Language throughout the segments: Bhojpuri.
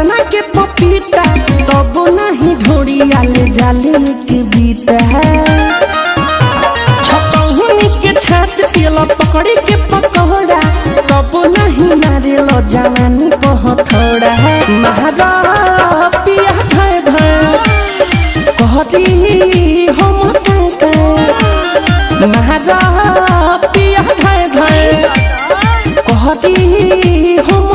पटना के पपीता तब नहीं ढोड़िया ले जाले के बीता छपहुनी के छाछ पियला पकड़ी के पकौड़ा तब नहीं नारे लो जवानी बहुत थोड़ा महारा पिया भय भय कहती हम महारा पिया भय भय कहती हम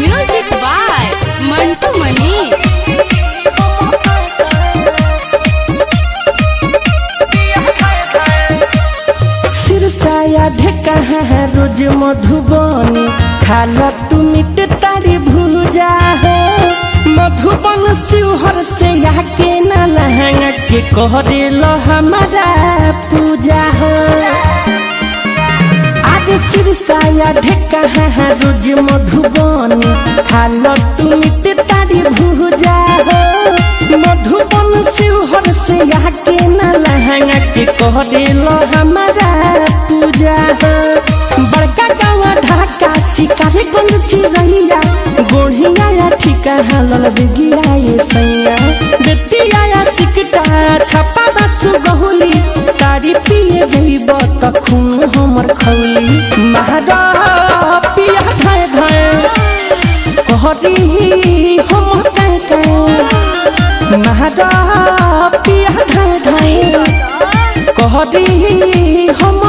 म्यूजिक बाय मंटू मनी। सिरसाया ढेका है रोज मधुबनी खाला तू मिट तारी भूजा हो मधुबन शिवहर से आके न लहंगा के कहरे लो हमारा पूजा हो आज सिरसाया ढेका है रोज मधुबनी खाला तू मिट तारी भूजा हो मधुबन शिवहर से आके न लहंगा के कहरे लो हमारा पूजा हो बड़का गाँव ढाका शिकारी गंज चिरैया गोढ़िया या ठिका हलल बिगिया ये सैया बेतिया या सिकटा छपा बसु गहुली तारी पिए जइब त खून हमर खौली महारा पिया भय भय कहती हम महारा पिया भय भय कहती हम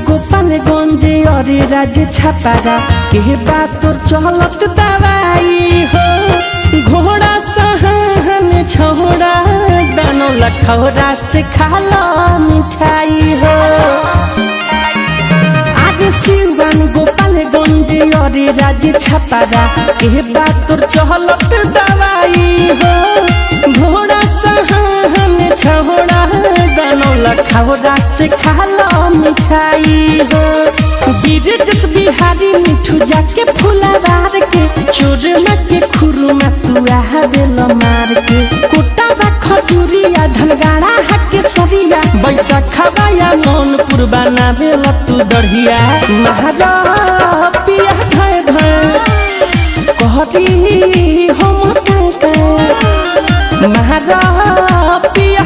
गोपालगंज और राज्य छपारा के बात तोर चलत दवाई हो घोड़ा सहन छोड़ा दानो लखौरा से खाला मिठाई हो आज शिवन गोपालगंज और राज्य छपारा के बात तोर चलत दवाई हो घोड़ा सहन छोड़ा दानो लखौरा से खाला मिठाई हो गिरजस बिहारी मिठू जाके फुलवार के चोरमा के खुरुमा तुआ बेल मार के कोटा बा खजूरिया धनगाड़ा हाके सरिया बैसाखा या मन पुरबाना बेल तू दढ़िया महारा पिया भय भय कहती हम महारा पिया